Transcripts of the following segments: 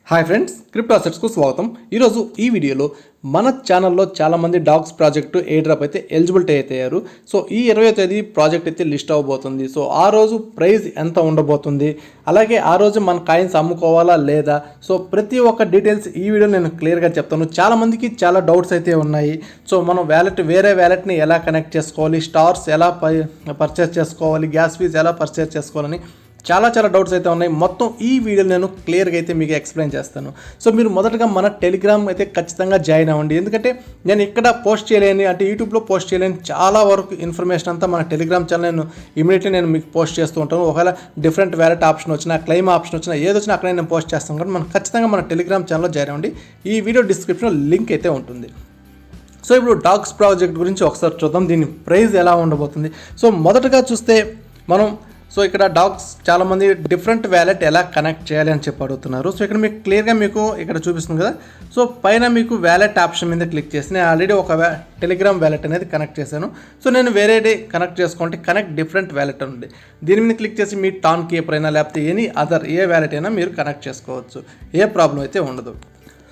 Hi friends, crypto అసెట్స్కు స్వాగతం. ఈరోజు ఈ వీడియోలో మన ఛానల్లో చాలామంది డాగ్స్ ప్రాజెక్టు ఎయిర్ డ్రాప్ అయితే ఎలిజిబిలిటీ అయితే అయ్యారు. సో ఈ 20వ తేదీ ప్రాజెక్ట్ అయితే లిస్ట్ అవ్వబోతుంది. సో ఆ రోజు ప్రైస్ ఎంత ఉండబోతుంది, అలాగే ఆ రోజు మన కాయిన్స్ అమ్ముకోవాలా లేదా, సో ప్రతి ఒక్క డీటెయిల్స్ ఈ వీడియో నేను క్లియర్గా చెప్తాను. చాలామందికి చాలా డౌట్స్ అయితే ఉన్నాయి. సో మనం వేరే వ్యాలెట్ని ఎలా కనెక్ట్ చేసుకోవాలి, స్టార్స్ ఎలా పర్చేస్ చేసుకోవాలి, గ్యాస్ ఫీజ్ ఎలా పర్చేస్ చేసుకోవాలని చాలా డౌట్స్ అయితే ఉన్నాయి. మొత్తం ఈ వీడియోలో నేను క్లియర్గా అయితే మీకు ఎక్స్ప్లెయిన్ చేస్తాను. సో మీరు మొదటగా మన టెలిగ్రామ్ అయితే ఖచ్చితంగా జాయిన్ అవ్వండి. ఎందుకంటే నేను ఇక్కడ పోస్ట్ చేయలేని, అంటే యూట్యూబ్లో పోస్ట్ చేయలేని చాలా వరకు ఇన్ఫర్మేషన్ అంతా మన టెలిగ్రామ్ ఛానల్ నేను మీకు పోస్ట్ చేస్తూ ఉంటాను. ఒకవేళ డిఫరెంట్ వ్యాలెట్ ఆప్షన్ వచ్చినా, క్లెయిమ్ ఆప్షన్ వచ్చినా, ఏది వచ్చినా అక్కడ నేను పోస్ట్ చేస్తాను. కాబట్టి మనం ఖచ్చితంగా మన టెలిగ్రామ్ ఛానల్లో జాయిన్ అవ్వండి. ఈ వీడియో డిస్క్రిప్షన్లో లింక్ అయితే ఉంటుంది. సో ఇప్పుడు డాగ్స్ ప్రాజెక్ట్ గురించి ఒకసారి చూద్దాం, దీని ప్రైస్ ఎలా ఉండబోతుంది. సో మొదటగా చూస్తే మనం ఇక్కడ డాగ్స్ చాలామంది డిఫరెంట్ వ్యాలెట్ ఎలా కనెక్ట్ చేయాలి అని చెప్పి అడుగుతున్నారు. సో ఇక్కడ మీకు క్లియర్గా మీకు ఇక్కడ చూపిస్తుంది కదా. సో పైన మీకు వ్యాలెట్ ఆప్షన్ మీద క్లిక్ చేసి నేను ఆల్రెడీ ఒక టెలిగ్రామ్ వ్యాలెట్ అనేది కనెక్ట్ చేశాను. సో నేను వేరేది కనెక్ట్ చేసుకుంటే కనెక్ట్ డిఫరెంట్ వ్యాలెట్ ఉంది. దీని మీద క్లిక్ చేసి మీ టాన్ కీపర్ అయినా లేకపోతే ఎనీ అదర్ ఏ వ్యాలెట్ అయినా మీరు కనెక్ట్ చేసుకోవచ్చు, ఏ ప్రాబ్లం అయితే ఉండదు.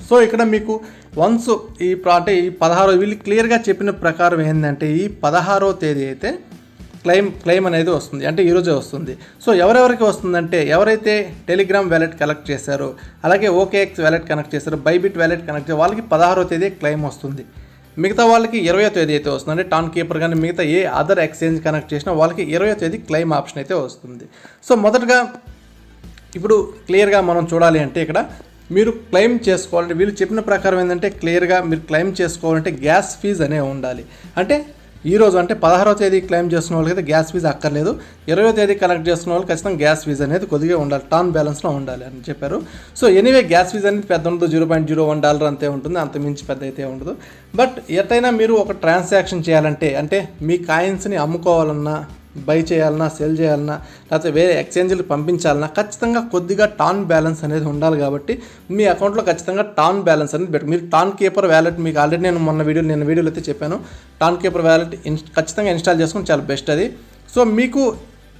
సో ఇక్కడ మీకు వన్స్ ఈ 16 వీళ్ళు క్లియర్గా చెప్పిన ప్రకారం ఏంటంటే ఈ 16వ తేదీ అయితే క్లెయిమ్ అనేది వస్తుంది, అంటే ఈరోజే వస్తుంది. సో ఎవరెవరికి వస్తుందంటే ఎవరైతే టెలిగ్రామ్ వ్యాలెట్ కనెక్ట్ చేశారో, అలాగే OKX వ్యాలెట్ కనెక్ట్ చేశారో, బైబిట్ వ్యాలెట్ కనెక్ట్ చేశారో వాళ్ళకి 16వ తేదీ క్లెయిమ్ వస్తుంది. మిగతా వాళ్ళకి 20వ తేదీ అయితే వస్తుంది. అంటే టాన్ కీపర్ కానీ మిగతా ఏ అదర్ ఎక్స్చేంజ్ కనెక్ట్ చేసినా వాళ్ళకి 20వ తేదీ క్లెయిమ్ ఆప్షన్ అయితే వస్తుంది. సో మొదటగా ఇప్పుడు క్లియర్గా మనం చూడాలి అంటే ఇక్కడ మీరు క్లెయిమ్ చేసుకోవాలంటే వీళ్ళు చెప్పిన ప్రకారం ఏంటంటే క్లియర్గా మీరు క్లెయిమ్ చేసుకోవాలంటే గ్యాస్ ఫీజ్ అనేవి ఉండాలి. అంటే ఈరోజు అంటే 16వ తేదీ క్లెయిమ్ చేసుకున్న వాళ్ళకి అయితే గ్యాస్ ఫీజ్ అక్కర్లేదు. 20వ తేదీ కలెక్ట్ చేసుకున్న వాళ్ళకి ఖచ్చితంగా గ్యాస్ ఫీజ్ అనేది కొద్దిగా ఉండాలి, టాన్ బ్యాలెన్స్లో ఉండాలి అని చెప్పారు. సో ఎనీవే గ్యాస్ ఫీజ్ అనేది పెద్ద ఉండదు, $0.01 అంతే ఉంటుంది, అంత మించి పెద్ద అయితే ఉండదు. బట్ ఎట్టయినా మీరు ఒక ట్రాన్సాక్షన్ చేయాలంటే, అంటే మీ కాయిన్స్ని అమ్ముకోవాలన్నా, బై చేయాలన్నా, సెల్ చేయాలన్నా, లేకపోతే వేరే ఎక్స్చేంజ్లకు పంపించాలన్నా ఖచ్చితంగా కొద్దిగా టాన్ బ్యాలెన్స్ అనేది ఉండాలి. కాబట్టి మీ అకౌంట్లో ఖచ్చితంగా టాన్ బ్యాలెన్స్ అనేది పెట్టు. మీరు టాన్ కీపర్ వ్యాలెట్ మీకు ఆల్రెడీ నేను వీడియోలో అయితే చెప్పాను, టాన్ కీపర్ వ్యాలెట్ ఖచ్చితంగా ఇన్స్టాల్ చేసుకుని చాలా బెస్ట్ అది. సో మీకు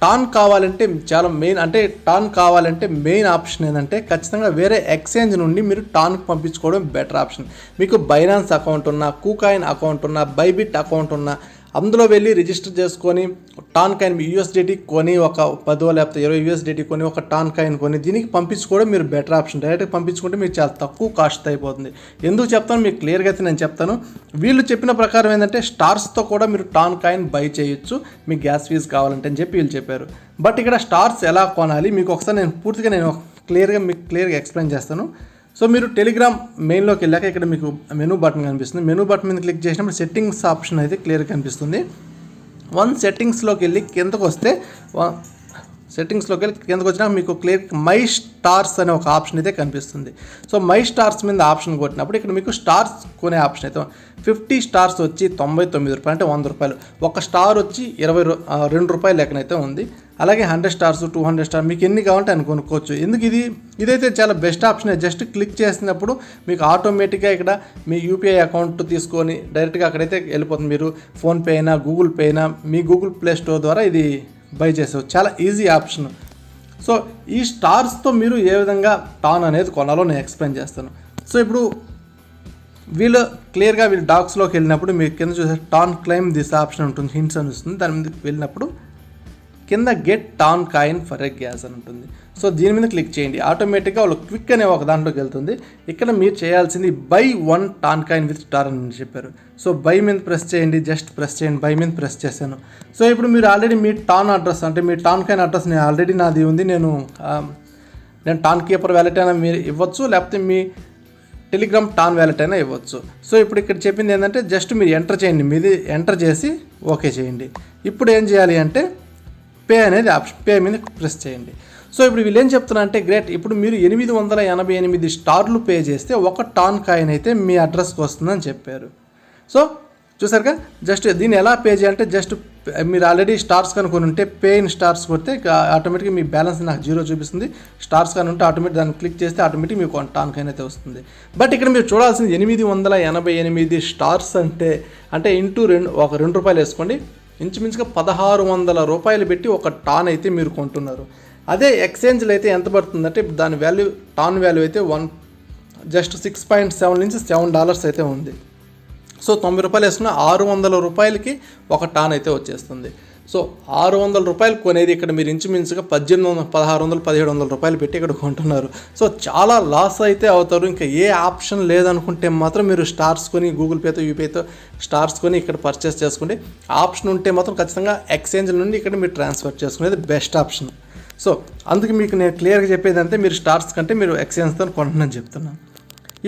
టాన్ కావాలంటే చాలా మెయిన్ ఆప్షన్ ఏంటంటే ఖచ్చితంగా వేరే ఎక్స్చేంజ్ నుండి మీరు టాన్కి పంపించుకోవడం బెటర్ ఆప్షన్. మీకు బైనాన్స్ అకౌంట్ ఉన్నా, కూకాయిన్ అకౌంట్ ఉన్నా, బైబిట్ అకౌంట్ ఉన్నా, అందులో వెళ్ళి రిజిస్టర్ చేసుకొని టాన్ కాయిన్ USDT కొని ఒక 10 లేకపోతే 20 USDT కొని ఒక టాన్ కాయిన్ కొని దీనికి పంపించుకోవడం మీరు బెటర్ ఆప్షన్. డైరెక్ట్గా పంపించుకుంటే మీకు చాలా తక్కువ కాస్ట్ అయిపోతుంది. ఎందుకు చెప్తాను మీకు క్లియర్గా అయితే నేను చెప్తాను. వీళ్ళు చెప్పిన ప్రకారం ఏంటంటే స్టార్స్తో కూడా మీరు టాన్ కాయిన్ బై చేయొచ్చు మీ గ్యాస్ ఫీజ్ కావాలంటే అని చెప్పి వీళ్ళు చెప్పారు. బట్ ఇక్కడ స్టార్స్ ఎలా కొనాలి మీకు ఒకసారి నేను క్లియర్గా ఎక్స్ప్లెయిన్ చేస్తాను. సో మీరు టెలిగ్రామ్ మెయిన్లోకి వెళ్ళాక ఇక్కడ మీకు మెనూ బటన్ కనిపిస్తుంది. మెనూ బటన్ మీద క్లిక్ చేసినప్పుడు సెట్టింగ్స్ ఆప్షన్ అయితే క్లియర్గా కనిపిస్తుంది. సెట్టింగ్స్లోకి వెళ్ళి కిందకు వస్తే కిందకు వచ్చినాక మీకు క్లియర్ మై స్టార్స్ అనే ఒక ఆప్షన్ అయితే కనిపిస్తుంది. సో మై స్టార్స్ మీద ఆప్షన్ కొట్టినప్పుడు ఇక్కడ మీకు స్టార్స్ కొనే ఆప్షన్ అయితే 50 స్టార్స్ వచ్చి $99 అంటే $100. ఒక స్టార్ వచ్చి $22 లెక్కనైతే ఉంది. అలాగే 100 స్టార్స్, 200 స్టార్ మీకు ఎన్ని కావాలంటే అని కొనుక్కోవచ్చు. ఎందుకు ఇదైతే చాలా బెస్ట్ ఆప్షన్. జస్ట్ క్లిక్ చేసినప్పుడు మీకు ఆటోమేటిక్గా ఇక్కడ మీ UPI అకౌంట్ తీసుకొని డైరెక్ట్గా అక్కడైతే వెళ్ళిపోతుంది. మీరు ఫోన్పే అయినా, గూగుల్ పే అయినా, మీ గూగుల్ ప్లే స్టోర్ ద్వారా ఇది బై చేసేవచ్చు. చాలా ఈజీ ఆప్షన్. సో ఈ స్టార్స్తో మీరు ఏ విధంగా టాన్ అనేది కొనాలో నేను ఎక్స్ప్లెయిన్ చేస్తాను. సో ఇప్పుడు వీళ్ళు డాగ్స్లోకి వెళ్ళినప్పుడు మీరు కింద చూసే టాన్ క్లెయిమ్ దిస్ ఆప్షన్ ఉంటుంది, హింట్స్ అని వస్తుంది. దాని మీద వెళ్ళినప్పుడు కింద get tan coin for a gas అని ఉంటుంది. సో దీని మీద క్లిక్ చేయండి, ఆటోమేటిక్గా వాళ్ళు క్విక్ అనే ఒక దాంట్లోకి వెళ్తుంది. ఇక్కడ మీరు చేయాల్సింది by 1 tan coin with star అని చెప్పారు. సో బై మీద ప్రెస్ చేయండి, జస్ట్ ప్రెస్ చేయండి. బై మీద ప్రెస్ చేశాను. సో ఇప్పుడు మీరు ఆల్రెడీ మీ టాన్ అడ్రస్, అంటే మీ టాన్ కాయిన్ అడ్రస్ నేను ఆల్రెడీ నాది ఉంది, నేను టాన్ కీపర్ వ్యాలెట్ అయినా మీరు ఇవ్వచ్చు, లేకపోతే మీ టెలిగ్రామ్ టాన్ వ్యాలెట్ అయినా ఇవ్వచ్చు. సో ఇప్పుడు ఇక్కడ చెప్పింది ఏంటంటే జస్ట్ మీరు ఎంటర్ చేయండి, మీది ఎంటర్ చేసి ఓకే చేయండి. ఇప్పుడు ఏం చేయాలి అంటే పే అనేది ఆప్షన్, పే మీద ప్రెస్ చేయండి. సో ఇప్పుడు వీళ్ళు ఏం చెప్తున్నా అంటే గ్రేట్, ఇప్పుడు మీరు 888 స్టార్లు పే చేస్తే ఒక టాన్ కాయిన్ అయితే మీ అడ్రస్కి వస్తుందని చెప్పారు. సో చూసారుగా, జస్ట్ దీన్ని ఎలా పే చేయాలంటే జస్ట్ మీరు ఆల్రెడీ స్టార్స్ కనుకొని ఉంటే పే ఇన్ స్టార్స్ కొడితే ఆటోమేటిక్గా మీ బ్యాలెన్స్ నాకు 0 చూపిస్తుంది. స్టార్స్ కానీ ఉంటే ఆటోమేటిక్ దాన్ని క్లిక్ చేస్తే ఆటోమేటిక్ మీకు టాన్ కాయిన్ అయితే వస్తుంది. బట్ ఇక్కడ మీరు చూడాల్సింది 888 స్టార్స్ అంటే ఇంటూ ఒక $2 వేసుకోండి, ఇంచుమించుగా $1600 పెట్టి ఒక టాన్ అయితే మీరు కొంటున్నారు. అదే ఎక్స్చేంజ్లో అయితే ఎంత పడుతుందంటే దాని వాల్యూ, టాన్ వాల్యూ అయితే జస్ట్ 6.7 నుంచి $7 అయితే ఉంది. సో 90 రూపాయలు వేసుకున్న 600 రూపాయలకి ఒక టాన్ అయితే వచ్చేస్తుంది. సో 600 రూపాయలు కొనేది ఇక్కడ మీరు ఇంచుమించుగా 1600, 1700 రూపాయలు పెట్టి ఇక్కడ కొంటున్నారు. సో చాలా లాస్ అయితే అవుతారు. ఇంకా ఏ ఆప్షన్ లేదనుకుంటే మాత్రం మీరు స్టార్స్ కొని గూగుల్ పేతో యూపీఐతో స్టార్స్ కొని ఇక్కడ పర్చేస్ చేసుకుంటే, ఆప్షన్ ఉంటే మాత్రం ఖచ్చితంగా ఎక్స్చేంజ్ నుండి ఇక్కడ మీరు ట్రాన్స్ఫర్ చేసుకునేది బెస్ట్ ఆప్షన్. సో అందుకు మీకు నేను క్లియర్గా చెప్పేది అంటే మీరు స్టార్స్ కంటే మీరు ఎక్స్చేంజ్తో కొంటున్నాను చెప్తున్నాను.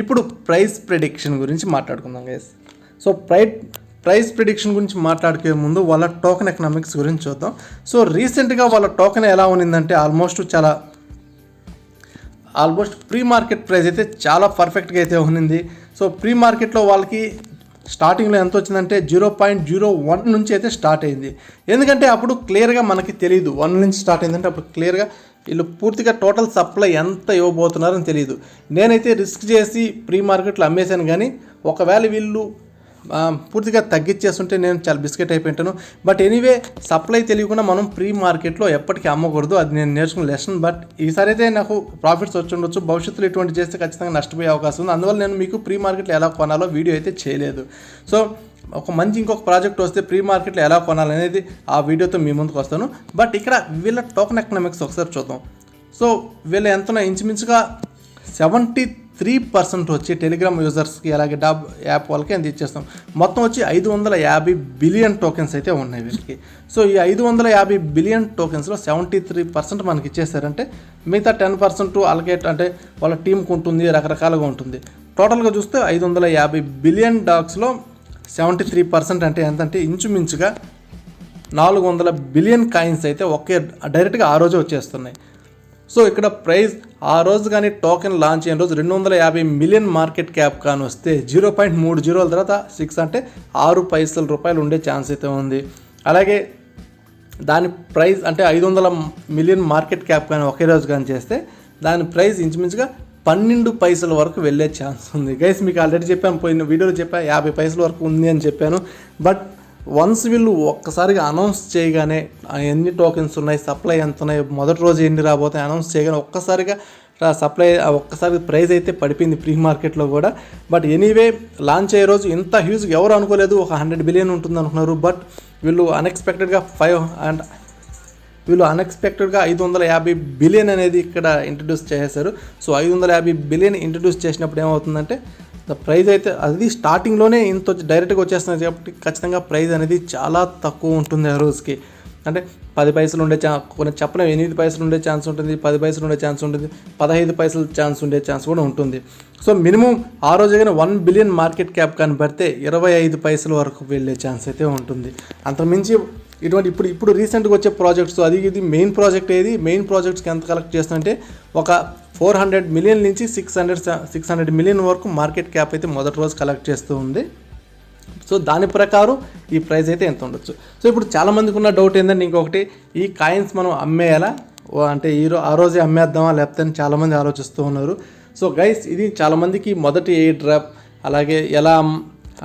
ఇప్పుడు ప్రైస్ ప్రెడిక్షన్ గురించి మాట్లాడుకుందాం గైస్. సో ప్రైస్ ప్రిడిక్షన్ గురించి మాట్లాడుకే ముందు వాళ్ళ టోకెన్ ఎకనామిక్స్ గురించి చూద్దాం. సో రీసెంట్గా వాళ్ళ టోకెన్ ఎలా ఉన్నిందంటే ఆల్మోస్ట్ ప్రీ మార్కెట్ ప్రైస్ అయితే చాలా పర్ఫెక్ట్గా అయితే ఉన్నింది. సో ప్రీ మార్కెట్లో వాళ్ళకి స్టార్టింగ్లో ఎంత వచ్చిందంటే 0.01 నుంచి అయితే స్టార్ట్ అయింది. ఎందుకంటే అప్పుడు క్లియర్గా మనకి తెలియదు 1 నుంచి స్టార్ట్ అయిందంటే అప్పుడు క్లియర్గా వీళ్ళు పూర్తిగా టోటల్ సప్లై ఎంత ఇవ్వబోతున్నారని తెలియదు. నేనైతే రిస్క్ చేసి ప్రీ మార్కెట్లో అమ్మేశాను, కానీ ఒకవేళ వీళ్ళు పూర్తిగా తగ్గించేస్తుంటే నేను చాలా బిస్కెట్ అయిపోయింటాను. బట్ ఎనీవే సప్లై తెలియకుండా మనం ప్రీ మార్కెట్లో ఎప్పటికీ అమ్మకూడదు, అది నేను నేర్చుకున్న లెసన్. బట్ ఈసారి అయితే నాకు ప్రాఫిట్స్ వచ్చి ఉండొచ్చు, భవిష్యత్తులో ఇటువంటి చేస్తే ఖచ్చితంగా నష్టపోయే అవకాశం ఉంది. అందువల్ల నేను మీకు ప్రీ మార్కెట్లో ఎలా కొనాలో వీడియో అయితే చేయలేదు. సో ఇంకొక ప్రాజెక్ట్ వస్తే ప్రీ మార్కెట్లో ఎలా కొనాలనేది ఆ వీడియోతో మీ ముందుకు వస్తాను. బట్ ఇక్కడ వీళ్ళ టోకెన్ ఎకనామిక్స్ ఒకసారి చూద్దాం. సో వీళ్ళు ఎంతనో ఇంచుమించుగా 73% వచ్చి టెలిగ్రామ్ యూజర్స్కి అలాగే డాబ్ యాప్ వాళ్ళకి ఎంత ఇచ్చేస్తాం. మొత్తం వచ్చి 550 బిలియన్ టోకెన్స్ అయితే ఉన్నాయి వీళ్ళకి. సో ఈ 550 బిలియన్ టోకెన్స్లో 73% మనకి ఇచ్చేసారంటే మిగతా 10% అలకేట్ అంటే వాళ్ళ టీంకి ఉంటుంది, రకరకాలుగా ఉంటుంది. టోటల్గా చూస్తే 550 బిలియన్ డాగ్స్లో 73% అంటే ఎంతంటే ఇంచుమించుగా 400 బిలియన్ కాయిన్స్ అయితే డైరెక్ట్గా ఆ రోజు వచ్చేస్తున్నాయి. సో ఇక్కడ ప్రైస్ ఆ రోజు కానీ టోకెన్ లాంచ్ అయిన రోజు 250 మిలియన్ మార్కెట్ క్యాప్ కానీ వస్తే 0.30 తర్వాత 6 అంటే 6 పైసల రూపాయలు ఉండే ఛాన్స్ అయితే ఉంది. అలాగే దాని ప్రైస్ అంటే 500 మిలియన్ మార్కెట్ క్యాప్ కానీ ఒకే రోజు కానీ చేస్తే దాని ప్రైస్ ఇంచుమించుగా 12 పైసల వరకు వెళ్ళే ఛాన్స్ ఉంది. గైస్ మీకు ఆల్రెడీ చెప్పాను, పోయిన వీడియోలో చెప్పాను 50 పైసల వరకు ఉంది అని చెప్పాను. బట్ వన్స్ వీళ్ళు ఒక్కసారిగా అనౌన్స్ చేయగానే ఎన్ని టోకెన్స్ ఉన్నాయి, సప్లై ఎంత ఉన్నాయి, మొదటి రోజు ఎన్ని రాబోతాయి అనౌన్స్ చేయగానే ఒక్కసారిగా ప్రైస్ అయితే పడిపోయింది ప్రీ మార్కెట్లో కూడా. బట్ ఎనీవే లాంచ్ అయ్యే రోజు ఇంత హ్యూజ్ ఎవరు అనుకోలేదు, ఒక 100 బిలియన్ ఉంటుంది అనుకున్నారు. బట్ వీళ్ళు అన్ఎక్స్పెక్టెడ్గా 550 బిలియన్ అనేది ఇక్కడ ఇంట్రడ్యూస్ చేశారు. సో 550 బిలియన్ ఇంట్రడ్యూస్ చేసినప్పుడు ఏమవుతుందంటే ప్రైస్ అయితే అది స్టార్టింగ్లోనే ఇంత డైరెక్ట్గా వచ్చేస్తున్నది కాబట్టి ఖచ్చితంగా ప్రైస్ అనేది చాలా తక్కువ ఉంటుంది ఆ రోజుకి. అంటే 10 పైసలు ఉండే కొన్ని చెప్పలేము, 8 పైసలు ఉండే ఛాన్స్ ఉంటుంది, 10 పైసలు ఉండే ఛాన్స్ ఉంటుంది, 15 పైసలు ఛాన్స్ ఉండే ఛాన్స్ కూడా ఉంటుంది. సో మినిమం ఆ రోజు కానీ 1 బిలియన్ మార్కెట్ క్యాప్ కానీ పడితే 25 పైసల వరకు వెళ్ళే ఛాన్స్ అయితే ఉంటుంది. అంతకుమించి ఇటువంటి ఇప్పుడు రీసెంట్గా వచ్చే ప్రాజెక్ట్స్ ఇది మెయిన్ ప్రాజెక్ట్స్కి ఎంత కలెక్ట్ చేస్తుందంటే ఒక 400 మిలియన్ నుంచి 600 మిలియన్ వరకు మార్కెట్ క్యాప్ అయితే మొదటి రోజు కలెక్ట్ చేస్తూ ఉంది. సో దాని ప్రకారం ఈ ప్రైస్ అయితే ఎంత ఉండొచ్చు. సో ఇప్పుడు చాలామందికి ఉన్న డౌట్ ఏంటంటే ఇంకొకటి, ఈ కాయిన్స్ మనం అమ్మేయాలా అంటే ఆ రోజే అమ్మేద్దామా లేకపోతే అని చాలామంది ఆలోచిస్తూ ఉన్నారు. సో గైస్ ఇది చాలామందికి మొదటి ఎయిర్ డ్రాప్, అలాగే ఎలా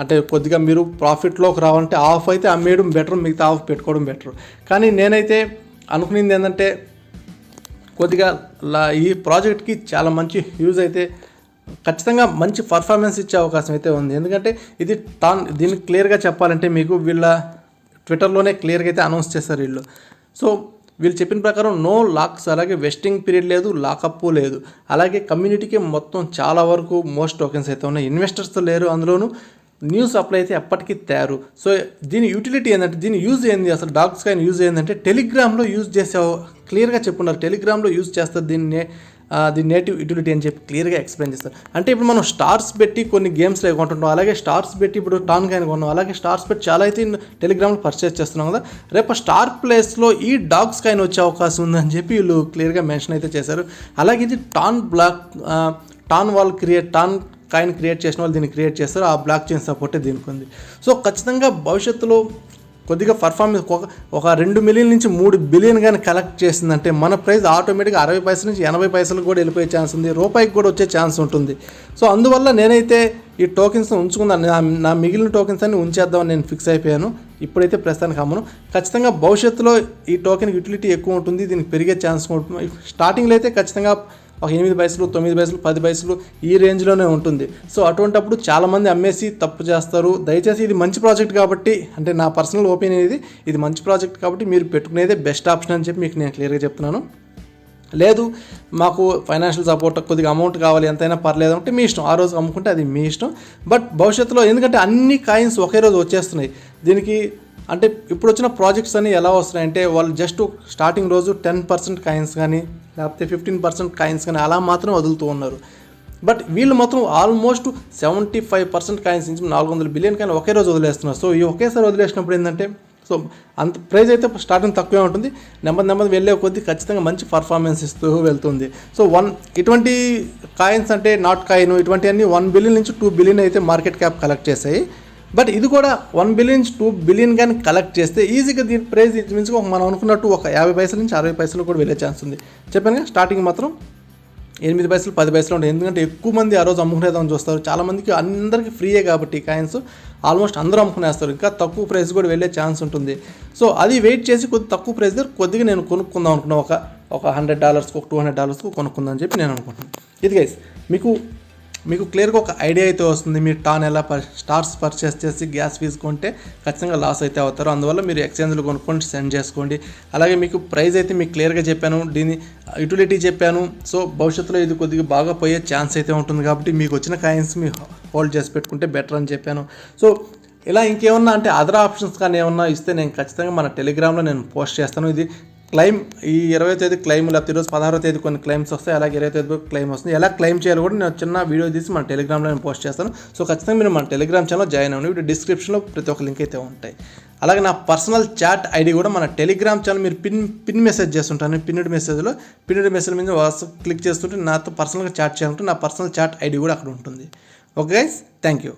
అంటే కొద్దిగా మీరు ప్రాఫిట్లోకి రావాలంటే ఆఫ్ అయితే అమ్మేయడం బెటర్, మిగతా ఆఫ్ పెట్టుకోవడం బెటర్. కానీ నేనైతే అనుకునేది ఏంటంటే కొద్దిగా ఈ ప్రాజెక్ట్కి చాలా మంచి యూజ్ అయితే ఖచ్చితంగా మంచి పర్ఫార్మెన్స్ ఇచ్చే అవకాశం అయితే ఉంది. ఎందుకంటే ఇది దీన్ని క్లియర్గా చెప్పాలంటే మీకు వీళ్ళ ట్విట్టర్లోనే క్లియర్గా అయితే అనౌన్స్ చేస్తారు వీళ్ళు. సో వీళ్ళు చెప్పిన ప్రకారం నో లాక్స్, అలాగే వెస్టింగ్ పీరియడ్ లేదు, లాకప్ లేదు, అలాగే కమ్యూనిటీకి మొత్తం చాలా వరకు మోస్ట్ టోకెన్స్ అయితే ఉన్నాయి, ఇన్వెస్టర్స్ లేరు, అందులోనూ న్యూ సప్లై అయితే ఎప్పటికీ తయారు. సో దీని యూటిలిటీ ఏంటంటే, దీని యూజ్ ఏంది అసలు డాగ్స్ కాయిన్ యూజ్ ఏంటంటే టెలిగ్రామ్లో యూజ్ చేసావు క్లియర్గా చెప్పున్నారు. టెలిగ్రామ్లో యూజ్ చేస్తారు దీన్ని నేటివ్ యూటిలిటీ అని చెప్పి క్లియర్గా ఎక్స్ప్లెయిన్ చేస్తారు. అంటే ఇప్పుడు మనం స్టార్స్ పెట్టి కొన్ని గేమ్స్లో కొంటుంటాం, అలాగే స్టార్స్ పెట్టి ఇప్పుడు టాన్ కాయిన్ కొన్నాం, అలాగే స్టార్స్ పెట్టి చాలా అయితే టెలిగ్రామ్లో పర్చేస్ చేస్తున్నాం కదా. రేపు స్టార్ ప్లేస్లో ఈ డాగ్స్ కాయిన్ వచ్చే అవకాశం ఉందని చెప్పి వీళ్ళు క్లియర్గా మెన్షన్ అయితే చేశారు. అలాగే ఇది టాన్ కాయిన్ క్రియేట్ చేసిన వాళ్ళు దీన్ని క్రియేట్ చేస్తారు, ఆ బ్లాక్ చైన్ సపోర్టే దీనికి ఉంది. సో ఖచ్చితంగా భవిష్యత్తులో కొద్దిగా పర్ఫార్మెన్స్ ఒక 2 మిలియన్ నుంచి 3 బిలియన్ కానీ కలెక్ట్ చేసిందంటే మన ప్రైస్ ఆటోమేటిక్గా 60 పైసల నుంచి 80 పైసలకు కూడా వెళ్ళిపోయే ఛాన్స్ ఉంది, రూపాయికి కూడా వచ్చే ఛాన్స్ ఉంటుంది. సో అందువల్ల నేనైతే ఈ టోకెన్స్ ఉంచుకుందాను, నా మిగిలిన టోకెన్స్ అన్ని ఉంచేద్దామని నేను ఫిక్స్ అయిపోయాను. ఇప్పుడైతే ప్రస్తుతానికి అమ్మను. ఖచ్చితంగా భవిష్యత్తులో ఈ టోకెన్ యూటిలిటీ ఎక్కువ ఉంటుంది, దీనికి పెరిగే ఛాన్స్ ఉంటుంది. స్టార్టింగ్లో అయితే ఖచ్చితంగా ఒక 8 పైసలు 9 పైసలు 10 పైసలు ఈ రేంజ్లోనే ఉంటుంది. సో అటువంటప్పుడు చాలామంది అమ్మేసి తప్పు చేస్తారు. దయచేసి ఇది మంచి ప్రాజెక్ట్ కాబట్టి, అంటే నా పర్సనల్ ఒపీనియన్ ఇది మంచి ప్రాజెక్ట్ కాబట్టి మీరు పెట్టుకునేదే బెస్ట్ ఆప్షన్ అని చెప్పి మీకు నేను క్లియర్గా చెప్తున్నాను. లేదు మాకు ఫైనాన్షియల్ సపోర్ట్ కొద్దిగా అమౌంట్ కావాలి ఎంతైనా పర్లేదు అంటే మీ ఇష్టం, ఆ రోజు అమ్ముకుంటే అది మీ ఇష్టం. బట్ భవిష్యత్తులో ఎందుకంటే అన్ని కాయిన్స్ ఒకే రోజు వచ్చేస్తున్నాయి దీనికి, అంటే ఇప్పుడు వచ్చిన ప్రాజెక్ట్స్ అన్ని ఎలా వస్తున్నాయంటే వాళ్ళు జస్ట్ స్టార్టింగ్ రోజు 10% కాయిన్స్ కానీ లేకపోతే 15% కాయిన్స్ కానీ అలా మాత్రం వదులుతూ ఉన్నారు. బట్ వీళ్ళు మాత్రం ఆల్మోస్ట్ 75% కాయిన్స్ నుంచి 400 బిలియన్ కానీ ఒకే రోజు వదిలేస్తున్నారు. సో ఈ ఒకేసారి వదిలేసినప్పుడు ఏంటంటే సో అంత ప్రైస్ అయితే స్టార్టింగ్ తక్కువే ఉంటుంది, నెమ్మది వెళ్ళే కొద్దీ ఖచ్చితంగా మంచి పర్ఫార్మెన్స్ ఇస్తూ వెళ్తుంది. సో ఇటువంటి కాయిన్స్ అంటే నాట్ కాయిన్ ఇటువంటివన్నీ 1 బిలియన్ నుంచి 2 బిలియన్ అయితే మార్కెట్ క్యాప్ కలెక్ట్ చేశాయి. బట్ ఇది కూడా 1 బిలియన్ నుంచి 2 బిలియన్ కానీ కలెక్ట్ చేస్తే ఈజీగా దీని ప్రైస్ మించి మనం అనుకున్నట్టు ఒక 50 పైసల నుంచి 60 పైసలు కూడా వెళ్ళే ఛాన్స్ ఉంది. చెప్పాను స్టార్టింగ్ మాత్రం 8 పైసలు 10 పైసలు ఉంటాయి, ఎందుకంటే ఎక్కువ మంది ఆ రోజు అమ్ముకునేదాన్ని చూస్తారు. చాలామందికి అందరికీ ఫ్రీయే కాబట్టి కాయిన్స్ ఆల్మోస్ట్ అందరూ అమ్ముకునేస్తారు, ఇంకా తక్కువ ప్రైస్ కూడా వెళ్ళే ఛాన్స్ ఉంటుంది. సో అది వెయిట్ చేసి తక్కువ ప్రైస్ దగ్గర కొద్దిగా నేను కొనుక్కుందాం అనుకున్నాను, ఒక $100 ఒక $200 కొనుక్కుందాం అని చెప్పి నేను అనుకుంటున్నాను. ఇది గైస్ మీకు క్లియర్గా ఒక ఐడియా అయితే వస్తుంది. మీరు టాన్ ఎలా స్టార్స్ పర్చేస్ చేసి గ్యాస్ ఫీజు కొంటే ఖచ్చితంగా లాస్ అయితే అవుతారు. అందువల్ల మీరు ఎక్స్చేంజ్లో కొనుక్కొని సెండ్ చేసుకోండి. అలాగే మీకు ప్రైస్ అయితే మీకు క్లియర్గా చెప్పాను, దీని యూటిలిటీ చెప్పాను. సో భవిష్యత్తులో ఇది కొద్దిగా బాగా పోయే ఛాన్స్ అయితే ఉంటుంది కాబట్టి మీకు వచ్చిన కాయిన్స్ మీ హోల్డ్ చేసి పెట్టుకుంటే బెటర్ అని చెప్పాను. సో ఇలా ఇంకేమన్నా అంటే అదర్ ఆప్షన్స్ కానీ ఏమన్నా ఇస్తే నేను ఖచ్చితంగా మన టెలిగ్రామ్లో నేను పోస్ట్ చేస్తాను. ఇది క్లెయిమ్ ఈ 20వ తేదీ క్లెయిమ్, లేకపోతే ఈరోజు 16వ తేదీ కొన్ని క్లెయిమ్స్ వస్తాయి, అలాగే 20వ తేదీ క్లెయిమ్ వస్తుంది. ఎలా క్లెయిమ్ చేయాలో కూడా నేను చిన్న వీడియో తీసి మన టెలిగ్రామ్లో నేను పోస్ట్ చేస్తాను. సో ఖచ్చితంగా మీరు మన టెలిగ్రామ్ ఛానల్ జాయిన్ అవ్వండి. వీడియో డిస్క్రిప్షన్లో ప్రతి ఒక్క లింక్ అయితే ఉంటాయి. అలాగే నా పర్సనల్ చాట్ ఐడి కూడా మన టెలిగ్రామ్ ఛానల్ మీరు పిన్ మెసేజ్ చేస్తుంటాను, పిన్డ్ మెసేజ్ మీద వాట్సాప్ క్లిక్ చేస్తుంటే నాతో పర్సనల్గా చాట్ చేయాలంటే నా పర్సనల్ చాట్ ఐడి కూడా అక్కడ ఉంటుంది. Okay guys, thank you.